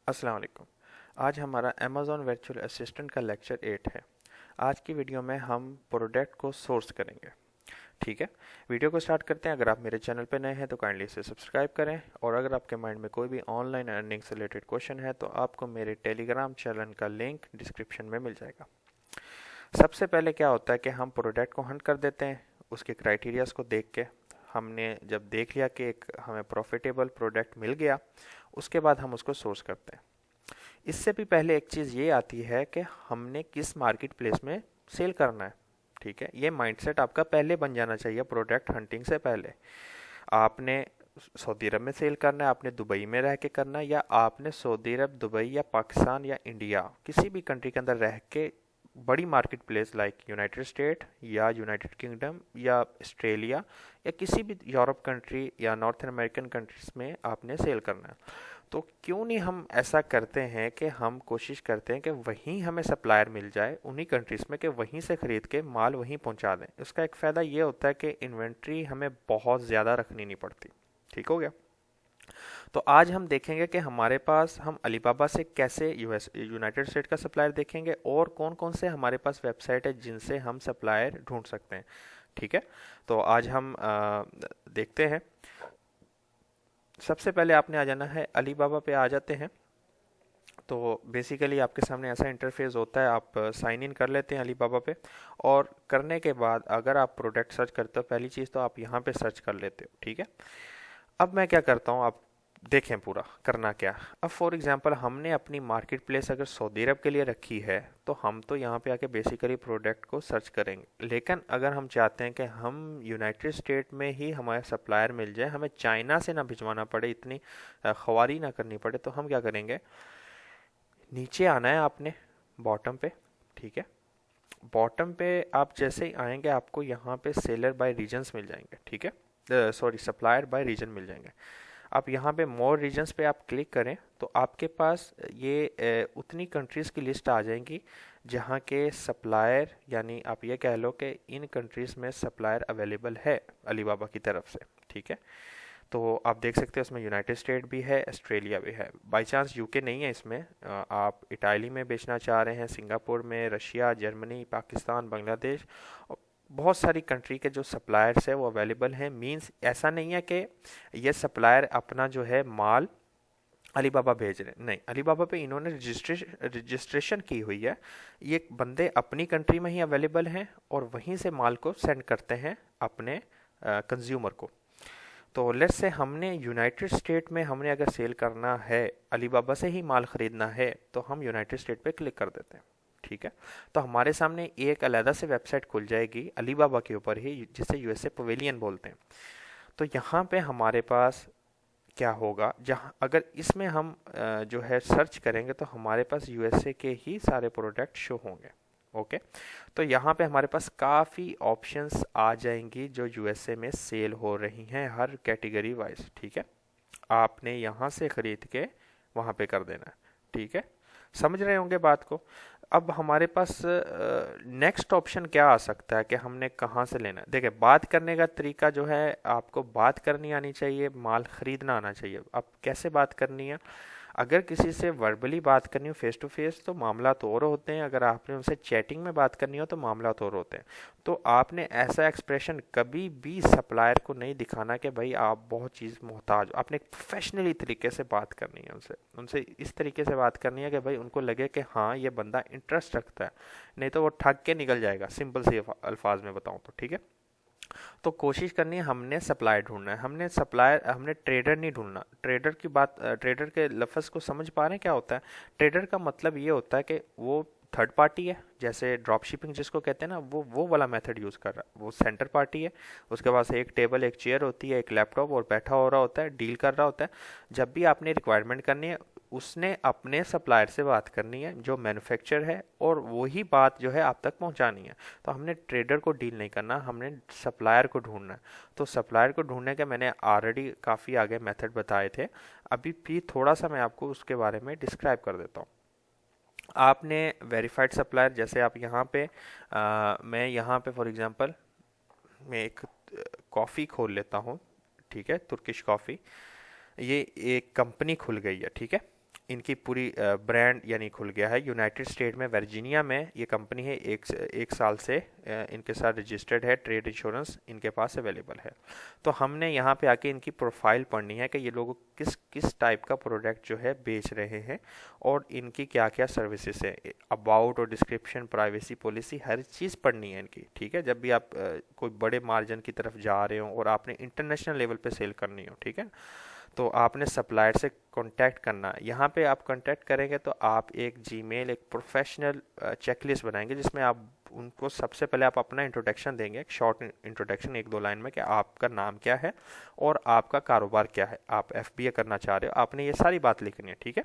अस्सलाम वालेकुम। आज हमारा अमेज़ॉन वर्चुअल असिस्टेंट का लेक्चर 8 है। आज की वीडियो में हम प्रोडक्ट को सोर्स करेंगे। ठीक है, वीडियो को स्टार्ट करते हैं। अगर आप मेरे चैनल पर नए हैं तो काइंडली इसे सब्सक्राइब करें, और अगर आपके माइंड में कोई भी ऑनलाइन अर्निंग से रिलेटेड क्वेश्चन है तो आपको मेरे टेलीग्राम चैनल का लिंक डिस्क्रिप्शन में मिल जाएगा। सबसे पहले क्या होता है कि हम प्रोडक्ट को हंट कर देते हैं उसके क्राइटेरियाज को देख के। हमने जब देख लिया कि एक हमें प्रॉफिटेबल प्रोडक्ट मिल गया, उसके बाद हम उसको सोर्स करते हैं। इससे भी पहले एक चीज़ ये आती है कि हमने किस मार्केट प्लेस में सेल करना है। ठीक है, ये माइंडसेट आपका पहले बन जाना चाहिए प्रोडक्ट हंटिंग से पहले। आपने सऊदी अरब में सेल करना है, आपने दुबई में रह के करना है, या आपने सऊदी अरब, दुबई या पाकिस्तान या इंडिया किसी भी कंट्री के अंदर रह के बड़ी market place like United state या यूनाइटेड किंगडम या ऑस्ट्रेलिया या किसी भी यूरोप कंट्री या नॉर्थन अमेरिकन कंट्रीज में आपने सेल करना है। तो क्यों नहीं हम ऐसा करते हैं कि हम कोशिश करते हैं कि वहीं हमें सप्लायर मिल जाए उन्हीं कंट्रीज़ में, कि वहीं से ख़रीद के माल वहीं पहुंचा दें। इसका एक फ़ायदा ये होता है कि इन्वेंट्री हमें बहुत ज़्यादा रखनी नहीं पड़ती। ठीक हो गया। तो आज हम देखेंगे कि हमारे पास हम अलीबाबा से कैसे यूनाइटेड स्टेट का सप्लायर देखेंगे, और कौन कौन से हमारे पास वेबसाइट है जिनसे हम सप्लायर ढूंढ सकते हैं। ठीक है, तो आज हम देखते हैं। सबसे पहले आपने आ जाना है अलीबाबा पे। आ जाते हैं तो बेसिकली आपके सामने ऐसा इंटरफेस होता है। आप साइन इन कर लेते हैं अलीबाबा पे, और करने के बाद अगर आप प्रोडक्ट सर्च करते हो, पहली चीज़ तो आप यहाँ पे सर्च कर लेते हो। ठीक है, अब मैं क्या करता हूँ, आप देखें पूरा करना क्या। अब फॉर एग्जांपल हमने अपनी मार्केट प्लेस अगर सऊदी अरब के लिए रखी है तो हम तो यहाँ पे आके बेसिकली प्रोडक्ट को सर्च करेंगे। लेकिन अगर हम चाहते हैं कि हम यूनाइटेड स्टेट में ही हमारा सप्लायर मिल जाए, हमें चाइना से ना भिजवाना पड़े, इतनी ख्वारी ना करनी पड़े, तो हम क्या करेंगे, नीचे आना है आपने बॉटम पे। ठीक है, बॉटम पे आप जैसे ही आएंगे आपको यहाँ पे सेलर बाय रीजन्स मिल जाएंगे। ठीक है, सॉरी, सप्लायर बाय रीजन मिल जाएंगे। आप यहाँ पे मोर रीजन्स पे आप क्लिक करें तो आपके पास ये उतनी कंट्रीज़ की लिस्ट आ जाएंगी जहाँ के सप्लायर, यानी आप ये कह लो कि इन कंट्रीज़ में सप्लायर अवेलेबल है अलीबाबा की तरफ से। ठीक है, तो आप देख सकते हैं उसमें यूनाइटेड स्टेट भी है, ऑस्ट्रेलिया भी है। बाय चांस यूके नहीं है इसमें, आप इटाली में बेचना चाह रहे हैं, सिंगापुर में, रशिया, जर्मनी, पाकिस्तान, बांग्लादेश, बहुत सारी कंट्री के जो सप्लायर्स है वो अवेलेबल हैं। मींस ऐसा नहीं है कि ये सप्लायर अपना जो है माल अलीबाबा भेज रहे हैं, नहीं, अलीबाबा पे इन्होंने रजिस्ट्रेशन की हुई है। ये बंदे अपनी कंट्री में ही अवेलेबल हैं और वहीं से माल को सेंड करते हैं अपने कंज्यूमर को। तो लेट्स से हमने यूनाइटेड स्टेट में हमने अगर सेल करना है, अलीबाबा से ही माल ख़रीदना है, तो हम यूनाइटेड स्टेट पे क्लिक कर देते हैं। ठीक है, तो हमारे सामने एक अलग से वेबसाइट खुल जाएगी अलीबाबा के ऊपर ही, जिसे यूएसए पवेलियन बोलते हैं। तो यहाँ पे हमारे पास क्या होगा, जहाँ अगर इसमें हम जो है सर्च करेंगे तो हमारे पास यूएसए के ही सारे प्रोडक्ट शो होंगे। ओके, तो यहाँ पे हमारे पास काफ़ी ऑप्शंस आ जाएंगी जो यूएसए में सेल हो रही हैं हर कैटेगरी वाइज। ठीक है, आपने यहाँ से ख़रीद के वहाँ पे कर देना है। ठीक है, समझ रहे होंगे बात को। अब हमारे पास नेक्स्ट ऑप्शन क्या आ सकता है कि हमने कहाँ से लेना है। देखिए, बात करने का तरीका जो है, आपको बात करनी आनी चाहिए, माल ख़रीदना आना चाहिए। अब कैसे बात करनी है, अगर किसी से वर्बली बात करनी हो फेस टू फेस तो मामला तो और होते हैं, अगर आपने उनसे चैटिंग में बात करनी हो तो मामला तो और होते हैं। तो आपने ऐसा एक्सप्रेशन कभी भी सप्लायर को नहीं दिखाना कि भाई आप बहुत चीज़ मोहताज हो। आपने प्रोफेशनली तरीके से बात करनी है उनसे, उनसे इस तरीके से बात करनी है कि भाई उनको लगे कि हाँ ये बंदा इंटरेस्ट रखता है, नहीं तो वो ठग के निकल जाएगा, सिंपल से अल्फाज में बताऊँ तो। ठीक है, तो कोशिश करनी है, हमने सप्लायर ढूंढना है, हमने सप्लायर, हमने ट्रेडर नहीं ढूंढना। ट्रेडर की बात, ट्रेडर के लफ्ज़ को समझ पा रहे हैं क्या होता है। ट्रेडर का मतलब ये होता है कि वो थर्ड पार्टी है, जैसे ड्रॉप शिपिंग जिसको कहते हैं ना, वो वाला मेथड यूज़ कर रहा है। वो सेंटर पार्टी है, उसके पास एक टेबल, एक चेयर होती है, एक लैपटॉप, और बैठा हो रहा होता है, डील कर रहा होता है। जब भी आपने रिक्वायरमेंट करनी है, उसने अपने सप्लायर से बात करनी है जो मैन्युफैक्चर है, और वही बात जो है आप तक पहुंचानी है। तो हमने ट्रेडर को डील नहीं करना, हमने सप्लायर को ढूंढना है। तो सप्लायर को ढूंढने के मैंने ऑलरेडी काफ़ी आगे मेथड बताए थे, अभी भी थोड़ा सा मैं आपको उसके बारे में डिस्क्राइब कर देता हूँ। आपने वेरीफाइड सप्लायर, जैसे आप यहाँ पे मैं यहाँ पे फॉर एग्जांपल मैं एक कॉफ़ी खोल लेता हूँ। ठीक है, तुर्किश कॉफ़ी, ये एक कंपनी खुल गई है। ठीक है, इनकी पूरी ब्रांड यानी खुल गया है यूनाइटेड स्टेट में, वर्जीनिया में ये कंपनी है। एक साल से इनके साथ रजिस्टर्ड है, ट्रेड इंश्योरेंस इनके पास अवेलेबल है। तो हमने यहाँ पे आके इनकी प्रोफाइल पढ़नी है कि ये लोग किस किस टाइप का प्रोडक्ट जो है बेच रहे हैं और इनकी क्या क्या सर्विसेज है, अबाउट और डिस्क्रिप्शन, प्राइवेसी पॉलिसी, हर चीज़ पढ़नी है इनकी। ठीक है, जब भी आप कोई बड़े मार्जिन की तरफ जा रहे हो और आपने इंटरनेशनल लेवल पे सेल करनी हो, ठीक है, तो आपने सप्लायर से कांटेक्ट करना है। यहाँ पे आप कांटेक्ट करेंगे तो आप एक जीमेल, एक प्रोफेशनल चेकलिस्ट बनाएंगे जिसमें आप उनको सबसे पहले आप अपना इंट्रोडक्शन देंगे, एक शॉर्ट इंट्रोडक्शन 1-2 लाइन में, कि आपका नाम क्या है और आपका कारोबार क्या है, आप एफबीए करना चाह रहे हो, आपने ये सारी बात लिखनी है। ठीक है,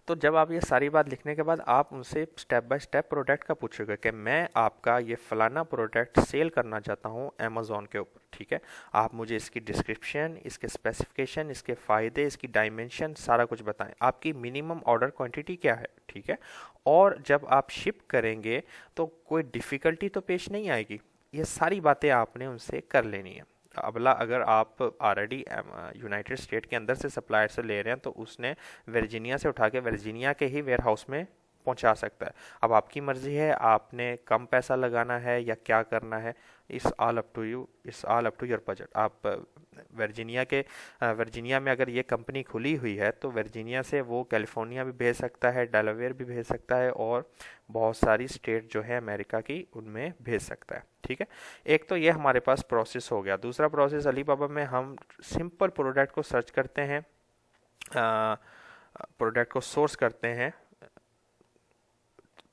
तो जब आप ये सारी बात लिखने के बाद आप उनसे स्टेप बाय स्टेप प्रोडक्ट का पूछोगे कि मैं आपका ये फलाना प्रोडक्ट सेल करना चाहता हूँ अमेज़ॉन के ऊपर। ठीक है, आप मुझे इसकी डिस्क्रिप्शन, इसके स्पेसिफिकेशन, इसके फ़ायदे, इसकी डायमेंशन सारा कुछ बताएं, आपकी मिनिमम ऑर्डर क्वांटिटी क्या है। ठीक है, और जब आप शिप करेंगे तो कोई डिफ़िकल्टी तो पेश नहीं आएगी। ये सारी बातें आपने उनसे कर लेनी है। अगला, अगर आप ऑलरेडी यूनाइटेड स्टेट के अंदर से सप्लायर से ले रहे हैं तो उसने वर्जीनिया से उठा के वर्जीनिया के ही वेयर हाउस में पहुंचा सकता है। अब आपकी मर्जी है, आपने कम पैसा लगाना है या क्या करना है, it's all up to you, it's all up to your budget. आप वर्जीनिया में अगर ये कंपनी खुली हुई है तो वर्जीनिया से वो कैलिफोर्निया भी भेज सकता है, डेलावेयर भी भेज सकता है और बहुत सारी स्टेट जो है अमेरिका की उनमें भेज सकता है। ठीक है, एक तो ये हमारे पास प्रोसेस हो गया। दूसरा प्रोसेस, अलीबाबा में हम सिंपल प्रोडक्ट को सर्च करते हैं, प्रोडक्ट को सोर्स करते हैं।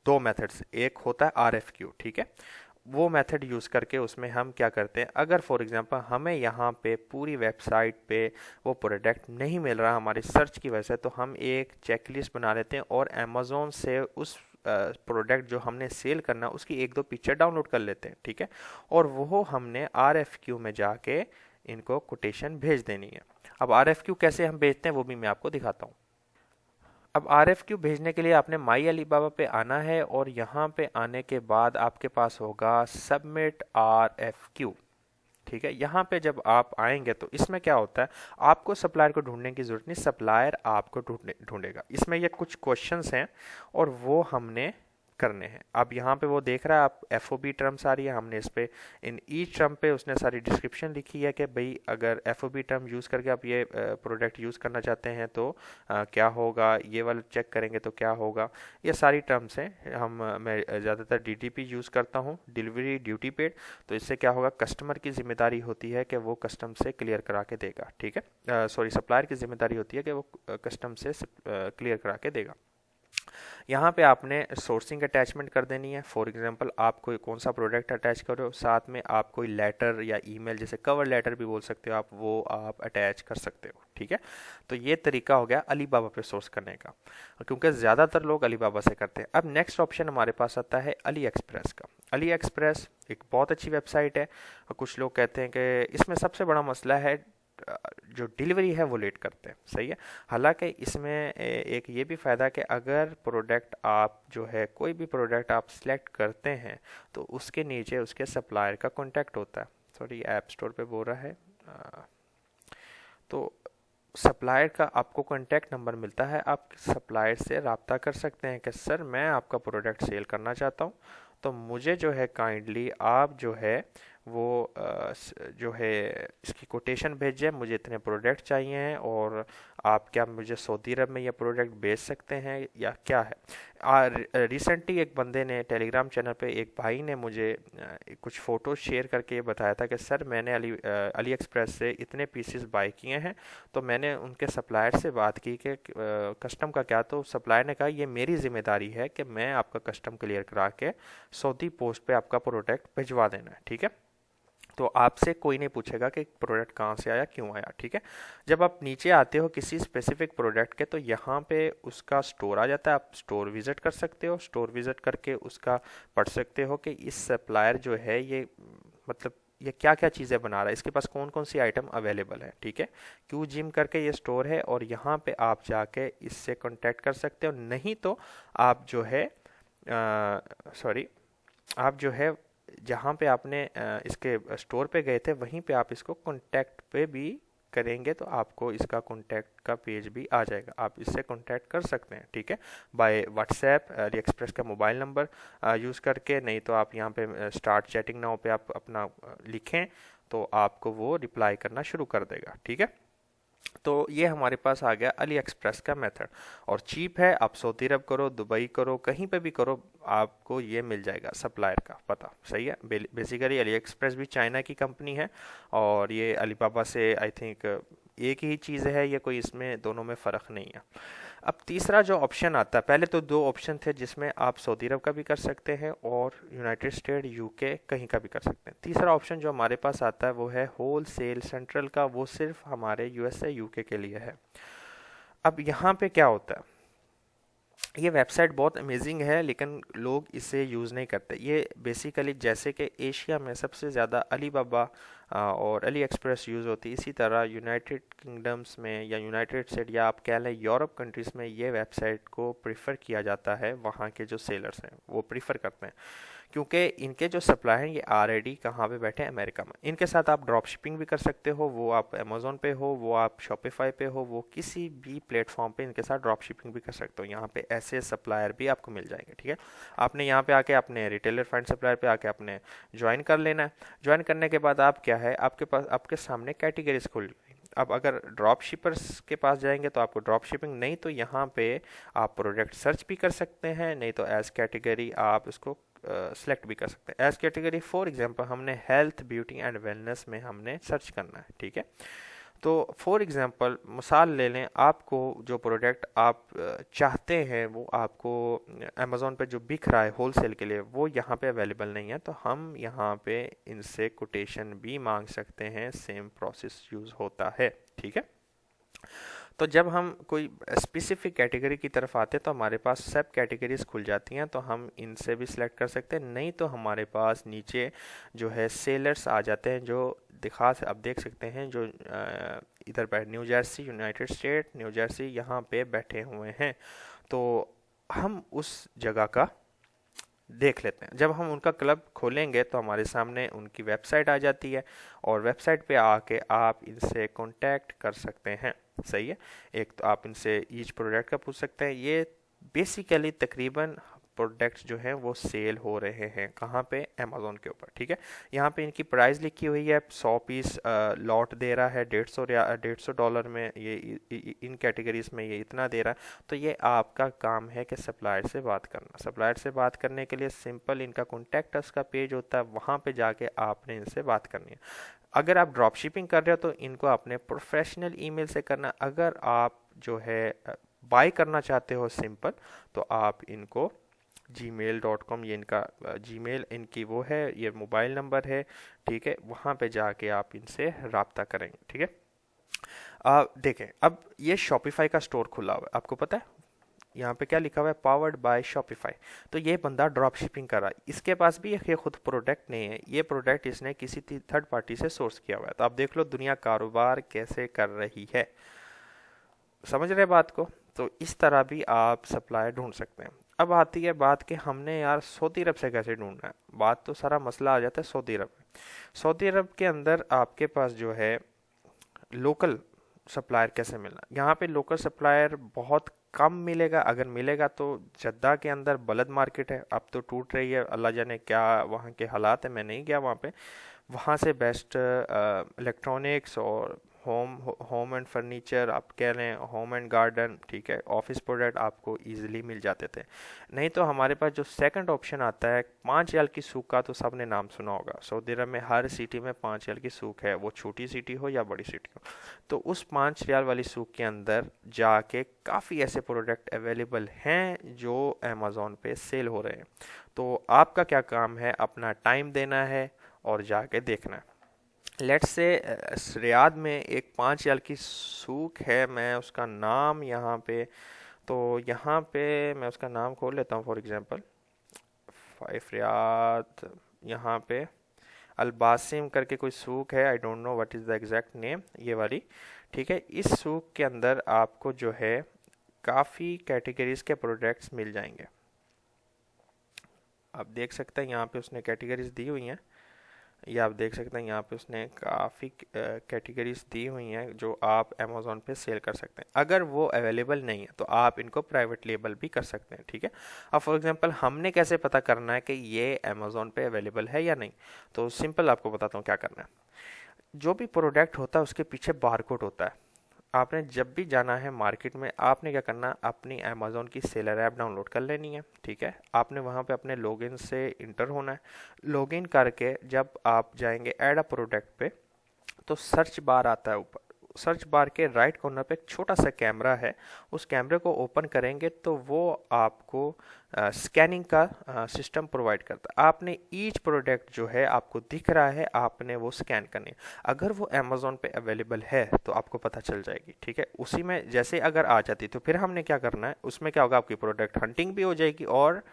दो मेथड्स, एक होता है RFQ। ठीक है, वो मेथड यूज़ करके उसमें हम क्या करते हैं, अगर फॉर एग्जांपल हमें यहाँ पे पूरी वेबसाइट पे वो प्रोडक्ट नहीं मिल रहा हमारी सर्च की वजह से, तो हम एक चेकलिस्ट बना लेते हैं और अमेज़ॉन से उस प्रोडक्ट जो हमने सेल करना उसकी 1-2 पिक्चर डाउनलोड कर लेते हैं। ठीक है, और वो हमने RFQ में जाके इनको कोटेशन भेज देनी है। अब RFQ कैसे हम भेजते हैं वो भी मैं आपको दिखाता हूँ। अब RFQ भेजने के लिए आपने माई अलीबाबा पे आना है और यहाँ पे आने के बाद आपके पास होगा सबमिट RFQ। ठीक है, यहाँ पे जब आप आएंगे तो इसमें क्या होता है, आपको सप्लायर को ढूंढने की जरूरत नहीं, सप्लायर आपको ढूंढेगा। इसमें ये कुछ क्वेश्चंस हैं और वो हमने करने हैं। अब यहाँ पे वो देख रहा है, आप FOB टर्म्स आ रही है, हमने इस पे इन ईच टर्म पे उसने सारी डिस्क्रिप्शन लिखी है कि भाई अगर FOB टर्म यूज़ करके आप ये प्रोडक्ट यूज़ करना चाहते हैं तो क्या होगा, ये वाला चेक करेंगे तो क्या होगा, ये सारी टर्म्स हैं। मैं ज़्यादातर DDP यूज़ करता हूँ, डिलीवरी ड्यूटी पेड। तो इससे क्या होगा, कस्टमर की जिम्मेदारी होती है कि वो कस्टम से क्लियर करा के देगा। ठीक है, सॉरी, सप्लायर की जिम्मेदारी होती है कि वो कस्टम से क्लियर करा के देगा। यहाँ पे आपने सोर्सिंग अटैचमेंट कर देनी है। फॉर एग्जांपल आप कोई कौन सा प्रोडक्ट अटैच करो, साथ में आप कोई लेटर या ईमेल, जैसे कवर लेटर भी बोल सकते हो आप, वो आप अटैच कर सकते हो। ठीक है, तो ये तरीका हो गया अलीबाबा पे सोर्स करने का, क्योंकि ज़्यादातर लोग अलीबाबा से करते हैं। अब नेक्स्ट ऑप्शन हमारे पास आता है अली एक्सप्रेस का। अली एक्सप्रेस एक बहुत अच्छी वेबसाइट है। कुछ लोग कहते हैं कि इसमें सबसे बड़ा मसला है जो डिलीवरी है वो लेट करते हैं। सही है, हालांकि इसमें एक ये भी फ़ायदा है कि अगर प्रोडक्ट आप जो है, कोई भी प्रोडक्ट आप सिलेक्ट करते हैं तो उसके नीचे उसके सप्लायर का कॉन्टैक्ट होता है। सॉरी, ऐप स्टोर पे बोल रहा है, तो सप्लायर का आपको कॉन्टैक्ट नंबर मिलता है, आप सप्लायर से रब्ता कर सकते हैं कि सर मैं आपका प्रोडक्ट सेल करना चाहता हूँ, तो मुझे जो है काइंडली आप जो है वो जो है इसकी कोटेशन भेजिए, मुझे इतने प्रोडक्ट चाहिए हैं और आप क्या मुझे सऊदी अरब में ये प्रोडक्ट बेच सकते हैं या क्या है। रिसेंटली एक बंदे ने टेलीग्राम चैनल पे, एक भाई ने मुझे कुछ फ़ोटो शेयर करके ये बताया था कि सर मैंने अली एक्सप्रेस से इतने पीसेस बाय किए हैं। तो मैंने उनके सप्लायर से बात की कि कस्टम का क्या, तो सप्लायर ने कहा ये मेरी ज़िम्मेदारी है कि मैं आपका कस्टम क्लियर करा के सऊदी पोस्ट पे आपका प्रोडक्ट भिजवा देना है। ठीक है, तो आपसे कोई नहीं पूछेगा कि प्रोडक्ट कहाँ से आया, क्यों आया। ठीक है, जब आप नीचे आते हो किसी स्पेसिफिक प्रोडक्ट के तो यहाँ पे उसका स्टोर आ जाता है, आप स्टोर विजिट कर सकते हो। स्टोर विजिट करके उसका पढ़ सकते हो कि इस सप्लायर जो है ये मतलब ये क्या क्या चीज़ें बना रहा है, इसके पास कौन कौन सी आइटम अवेलेबल है। ठीक है, क्यू जिम करके ये स्टोर है और यहाँ पे आप जाके इससे कांटेक्ट कर सकते हो। नहीं तो आप जो है सॉरी आप जो है जहाँ पे आपने इसके स्टोर पे गए थे वहीं पे आप इसको कांटेक्ट पे भी करेंगे तो आपको इसका कॉन्टैक्ट का पेज भी आ जाएगा, आप इससे कॉन्टैक्ट कर सकते हैं, ठीक है, बाय व्हाट्सएप, अली एक्सप्रेस का मोबाइल नंबर यूज़ करके, नहीं तो आप यहाँ पे स्टार्ट चैटिंग नाउ पे आप अपना लिखें तो आपको वो रिप्लाई करना शुरू कर देगा, ठीक है। तो ये हमारे पास आ गया अली एक्सप्रेस का मेथड, और चीप है, आप सऊदी अरब करो, दुबई करो, कहीं पे भी करो, आपको ये मिल जाएगा सप्लायर का पता, सही है। बेसिकली अली एक्सप्रेस भी चाइना की कंपनी है और ये अलीबाबा से आई थिंक एक ही चीज़ है, ये कोई इसमें दोनों में फ़र्क नहीं है। अब तीसरा जो ऑप्शन आता है, पहले तो दो ऑप्शन थे जिसमें आप सऊदी अरब का भी कर सकते हैं और यूनाइटेड स्टेट यूके कहीं का भी कर सकते हैं। तीसरा ऑप्शन जो हमारे पास आता है वो है होल सेल सेंट्रल का, वो सिर्फ हमारे यूएसए यूके के लिए है। अब यहाँ पे क्या होता है, ये वेबसाइट बहुत अमेजिंग है लेकिन लोग इसे यूज़ नहीं करते। ये बेसिकली जैसे कि एशिया में सबसे ज़्यादा अलीबाबा और अली एक्सप्रेस यूज़ होती है, इसी तरह यूनाइटेड किंगडम्स में या यूनाइटेड स्टेट या आप कह लें यूरोप कंट्रीज़ में ये वेबसाइट को प्रेफर किया जाता है। वहाँ के जो सेलर्स हैं वो प्रेफर करते हैं क्योंकि इनके जो सप्लाई हैं ये ऑलरेडी कहाँ पे बैठे हैं, अमेरिका में। इनके साथ आप ड्रॉप शिपिंग भी कर सकते हो, वो आप अमेज़ोन पे हो, वो आप शॉपिफाई पे हो, वो किसी भी प्लेटफॉर्म पे इनके साथ ड्रॉप शिपिंग भी कर सकते हो। यहाँ पे ऐसे सप्लायर भी आपको मिल जाएंगे, ठीक है। आपने यहाँ पे आके अपने रिटेलर फाइंड सप्लायर पे आके अपने ज्वाइन कर लेना है। ज्वाइन करने के बाद आप क्या है, आपके पास आपके सामने कैटेगरीज खुल गई। अब अगर ड्रॉप शिपर्स के पास जाएंगे तो आपको ड्रॉप शिपिंग, नहीं तो यहाँ पे आप प्रोडक्ट सर्च भी कर सकते हैं, नहीं तो एज कैटेगरी आप इसको सेलेक्ट भी कर सकते हैं। एज कैटेगरी फॉर एग्जांपल हमने हेल्थ ब्यूटी एंड वेलनेस में हमने सर्च करना है, ठीक है। तो फॉर एग्जांपल मिसाल ले लें, आपको जो प्रोडक्ट आप चाहते हैं वो आपको अमेज़ोन पे जो बिक रहा है होलसेल के लिए वो यहाँ पे अवेलेबल नहीं है, तो हम यहाँ पे इनसे कोटेशन भी मांग सकते हैं, सेम प्रोसेस यूज़ होता है, ठीक है। तो जब हम कोई स्पेसिफिक कैटेगरी की तरफ आते हैं तो हमारे पास सब कैटेगरीज खुल जाती हैं, तो हम इनसे भी सिलेक्ट कर सकते हैं, नहीं तो हमारे पास नीचे जो है सेलर्स आ जाते हैं जो आप देख सकते हैं, जो इधर पर new Jersey, United state, new Jersey यहाँ पे बैठे हुए हैं। तो हम उस जगह का देख लेते हैं। जब हम उनका क्लब खोलेंगे तो हमारे सामने उनकी वेबसाइट आ जाती है और वेबसाइट पे आके आप इनसे कांटेक्ट कर सकते हैं, सही है। एक तो आप इनसे ईच प्रोडक्ट का पूछ सकते हैं। ये बेसिकली तकरीबन प्रोडक्ट्स जो हैं वो सेल हो रहे हैं कहाँ पे, अमेज़ोन के ऊपर, ठीक है। यहाँ पे इनकी प्राइस लिखी हुई है, 100 पीस लॉट दे रहा है, $150 में, ये इन कैटेगरीज में ये इतना दे रहा है। तो ये आपका काम है कि सप्लायर से बात करना। सप्लायर से बात करने के लिए सिंपल इनका कॉन्टैक्ट अस का पेज होता है, वहाँ पे जाके आपने इनसे बात करनी है। अगर आप ड्रॉप शिपिंग कर रहे हो तो इनको आपने प्रोफेशनल ईमेल से करना। अगर आप जो है बाय करना चाहते हो सिंपल, तो आप इनको gmail.com, ये इनका जीमेल इनकी वो है, ये मोबाइल नंबर है, ठीक है, वहाँ पे जाके आप इनसे रब्ता करेंगे, ठीक है। देखें, अब ये शॉपिफाई का स्टोर खुला हुआ है, आपको पता है यहाँ पे क्या लिखा हुआ है, पावर्ड बाय शॉपिफाई। तो ये बंदा ड्रॉप शिपिंग कर रहा है, इसके पास भी ये खुद प्रोडक्ट नहीं है, ये प्रोडक्ट इसने किसी थर्ड पार्टी से सोर्स किया हुआ है। तो आप देख लो दुनिया कारोबार कैसे कर रही है, समझ रहे बात को। तो इस तरह भी आप सप्लायर ढूंढ सकते हैं। अब आती है बात कि हमने यार सऊदी अरब से कैसे ढूंढना है। बात तो सारा मसला आ जाता है सऊदी अरब में। सऊदी अरब के अंदर आपके पास जो है लोकल सप्लायर कैसे मिलना, यहाँ पे लोकल सप्लायर बहुत कम मिलेगा, अगर मिलेगा तो जद्दा के अंदर बलद मार्केट है, अब तो टूट रही है, अल्लाह जाने क्या वहाँ के हालात है, मैं नहीं गया वहाँ पे। वहाँ से बेस्ट इलेक्ट्रॉनिक्स और होम एंड फर्नीचर, आप कह रहे हैं होम एंड गार्डन, ठीक है, ऑफिस प्रोडक्ट आपको इजीली मिल जाते थे। नहीं तो हमारे पास जो सेकंड ऑप्शन आता है 5 रियाल की सूक का, तो सबने नाम सुना होगा। सऊदी अरब में हर सिटी में 5 रियाल की सूक है, वो छोटी सिटी हो या बड़ी सिटी हो। तो उस 5 रियाल वाली सूक के अंदर जाके काफ़ी ऐसे प्रोडक्ट अवेलेबल हैं जो अमेज़ॉन पे सेल हो रहे हैं। तो आपका क्या काम है, अपना टाइम देना है और जाके देखना है। लेट्स से रियाद में एक 5 रियाल की सूक है, मैं उसका नाम यहाँ पे, तो यहाँ पे मैं उसका नाम खोल लेता हूँ, फॉर एग्जांपल 5 रियाद, यहाँ पे अलबासिम करके कोई सूक है, I don't know what is the exact name, ये वाली, ठीक है। इस सूक के अंदर आपको जो है काफ़ी कैटेगरीज के प्रोडक्ट्स मिल जाएंगे। आप देख सकते हैं यहाँ पे उसने कैटेगरीज दी हुई हैं, ये आप देख सकते हैं, यहाँ पे उसने काफ़ी कैटेगरीज दी हुई हैं जो आप अमेज़ोन पे सेल कर सकते हैं। अगर वो अवेलेबल नहीं है तो आप इनको प्राइवेट लेबल भी कर सकते हैं, ठीक है। अब फॉर एग्जांपल हमने कैसे पता करना है कि ये अमेज़ोन पे अवेलेबल है या नहीं, तो सिंपल आपको बताता हूँ क्या करना है। जो भी प्रोडक्ट होता है उसके पीछे बारकोड होता है। आपने जब भी जाना है मार्केट में, आपने क्या करना, अपनी अमेज़ोन की सेलर ऐप डाउनलोड कर लेनी है, ठीक है। आपने वहाँ पे अपने लॉगिन से इंटर होना है। लॉगिन करके जब आप जाएंगे ऐड अ प्रोडक्ट पे, तो सर्च बार आता है ऊपर। सर्च बार के राइट कॉर्नर पे एक छोटा सा कैमरा है। उस कैमरे को ओपन करेंगे तो वो आपको स्कैनिंग का सिस्टम प्रोवाइड करता है। आपने ईच प्रोडक्ट जो है आपको दिख रहा है, आपने वो स्कैन करनी है। अगर वो अमेज़ोन पे अवेलेबल है तो आपको पता चल जाएगी, ठीक है। उसी में जैसे अगर आ जाती तो फिर हमने क्या करना है, उसमें क्या होगा, आपकी प्रोडक्ट हंटिंग भी हो जाएगी और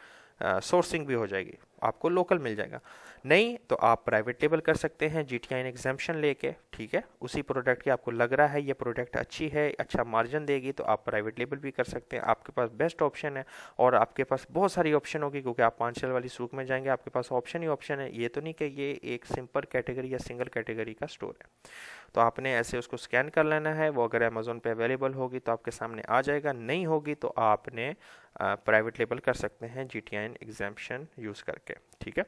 सोर्सिंग भी हो जाएगी, आपको लोकल मिल जाएगा। नहीं तो आप प्राइवेट लेबल कर सकते हैं GTIN एग्जाम्पशन लेके, ठीक है। उसी प्रोडक्ट की आपको लग रहा है ये प्रोडक्ट अच्छी है, अच्छा मार्जिन देगी, तो आप प्राइवेट लेबल भी कर सकते हैं। आपके पास बेस्ट ऑप्शन है और आपके पास बहुत सारी ऑप्शन होगी, क्योंकि आप 5 साल वाली सूक में जाएंगे, आपके पास ऑप्शन ही ऑप्शन है। ये तो नहीं कि ये एक सिंपल कैटेगरी या सिंगल कैटेगरी का स्टोर है। तो आपने ऐसे उसको स्कैन कर लेना है। वो अगर अमेज़ोन पे अवेलेबल होगी तो आपके सामने आ जाएगा, नहीं होगी तो आपने प्राइवेट लेबल कर सकते हैं GTIN एग्जाम्पशन यूज़ करके, ठीक है।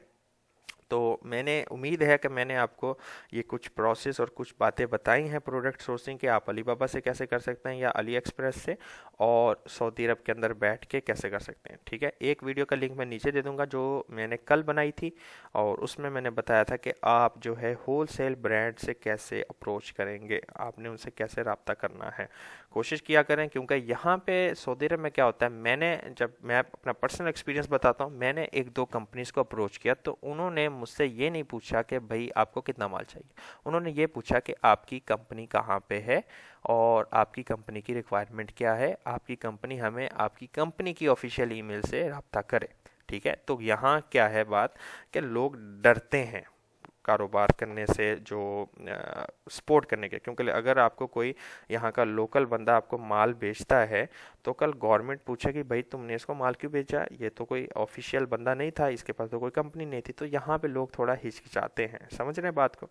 तो मैंने उम्मीद है कि मैंने आपको ये कुछ प्रोसेस और कुछ बातें बताई हैं प्रोडक्ट सोर्सिंग के, आप अलीबाबा से कैसे कर सकते हैं या अली एक्सप्रेस से, और सऊदी अरब के अंदर बैठ के कैसे कर सकते हैं, ठीक है। एक वीडियो का लिंक मैं नीचे दे दूंगा जो मैंने कल बनाई थी, और उसमें मैंने बताया था कि आप जो है होल सेल ब्रांड से कैसे अप्रोच करेंगे, आपने उनसे कैसे रब्ता करना है। कोशिश किया करें, क्योंकि यहाँ पे सऊदी अरब में क्या होता है, जब मैं अपना पर्सनल एक्सपीरियंस बताता हूँ, मैंने एक दो कंपनीज को अप्रोच किया तो उन्होंने मुझसे ये नहीं पूछा कि भाई आपको कितना माल चाहिए। उन्होंने ये पूछा कि आपकी कंपनी कहाँ पे है और आपकी कंपनी की रिक्वायरमेंट क्या है, आपकी कंपनी हमें आपकी कंपनी की ऑफिशियल ईमेल से रब्ता करे, ठीक है। तो यहाँ क्या है बात कि लोग डरते हैं कारोबार करने से, जो सपोर्ट करने के, क्योंकि अगर आपको कोई यहाँ का लोकल बंदा आपको माल बेचता है तो कल गवर्नमेंट पूछेगी भाई तुमने इसको माल क्यों बेचा, ये तो कोई ऑफिशियल बंदा नहीं था, इसके पास तो कोई कंपनी नहीं थी। तो यहाँ पे लोग थोड़ा हिचकिचाते हैं, समझ रहे हैं बात को।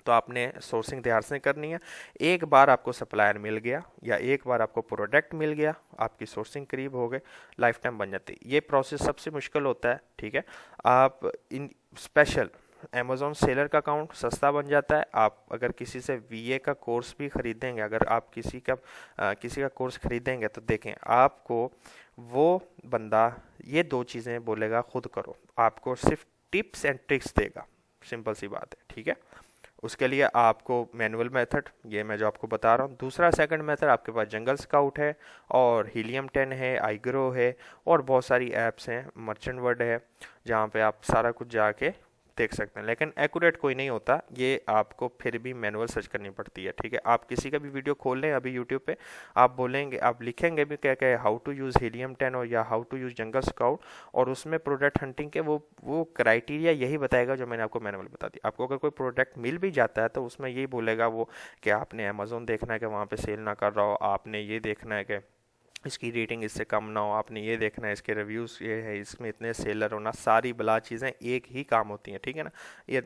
तो आपने सोर्सिंग ध्यान से करनी है। एक बार आपको सप्लायर मिल गया या एक बार आपको प्रोडक्ट मिल गया, आपकी सोर्सिंग करीब हो गए, लाइफ टाइम बन जाती है। ये प्रोसेस सबसे मुश्किल होता है, ठीक है। आप इन स्पेशल अमेज़ॉन सेलर का अकाउंट सस्ता बन जाता है। आप अगर किसी से VA का कोर्स भी खरीदेंगे, अगर आप किसी का कोर्स खरीदेंगे तो देखें आपको वो बंदा ये दो चीज़ें बोलेगा खुद करो, आपको सिर्फ टिप्स एंड ट्रिक्स देगा, सिंपल सी बात है, ठीक है। उसके लिए आपको मैनुअल मेथड, ये मैं जो आपको बता रहा हूँ। दूसरा सेकंड मेथड, आपके पास जंगल स्काउट है और हीलियम 10 है, आईग्रो है, और बहुत सारी ऐप्स हैं, मर्चेंट वर्ल्ड है, जहाँ पे आप सारा कुछ जाके देख सकते हैं। लेकिन एक्यूरेट कोई नहीं होता, ये आपको फिर भी मैनुअल सर्च करनी पड़ती है, ठीक है। आप किसी का भी वीडियो खोल लें अभी यूट्यूब पे, आप बोलेंगे, आप लिखेंगे भी क्या क्या, हाउ टू यूज़ हीलियम 10 और या how to use Jungle Scout, और उसमें प्रोडक्ट हंटिंग के वो क्राइटेरिया यही बताएगा जो मैंने आपको मैनुअल बता दी। आपको अगर कोई प्रोडक्ट मिल भी जाता है तो उसमें यही बोलेगा वो कि आपने अमेज़ोन देखना है कि वहाँ पे सेल ना कर रहा हो, आपने ये देखना है कि इसकी रेटिंग इससे कम ना हो, आपने ये देखना है इसके रिव्यूज़ ये है, इसमें इतने सेलर होना, सारी बला चीज़ें एक ही काम होती हैं, ठीक है ना। ये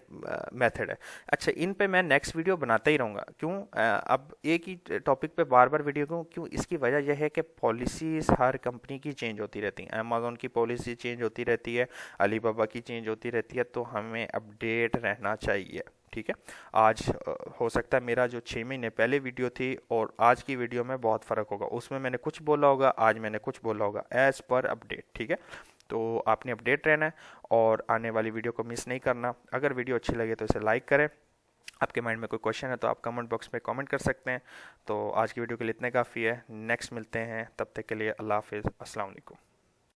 मेथड है। अच्छा, इन पे मैं नेक्स्ट वीडियो बनाता ही रहूँगा। क्यों अब एक ही टॉपिक पे बार बार वीडियो क्यों, इसकी वजह यह है कि पॉलिसीज़ हर कंपनी की चेंज होती रहती हैं। अमेज़ॉन की पॉलिसी चेंज होती रहती है, अलीबाबा की चेंज होती रहती है, तो हमें अपडेट रहना चाहिए, ठीक है। आज हो सकता है मेरा जो 6 महीने पहले वीडियो थी और आज की वीडियो में बहुत फ़र्क होगा, उसमें मैंने कुछ बोला होगा, आज मैंने कुछ बोला होगा, एज़ पर अपडेट, ठीक है। तो आपने अपडेट रहना है और आने वाली वीडियो को मिस नहीं करना। अगर वीडियो अच्छी लगे तो इसे लाइक करें। आपके माइंड में कोई क्वेश्चन है तो आप कमेंट बॉक्स में कमेंट कर सकते हैं। तो आज की वीडियो के लिए इतने काफ़ी है। नेक्स्ट मिलते हैं, तब तक के लिए अल्लाह हाफिज़, अस्सलाम वालेकुम।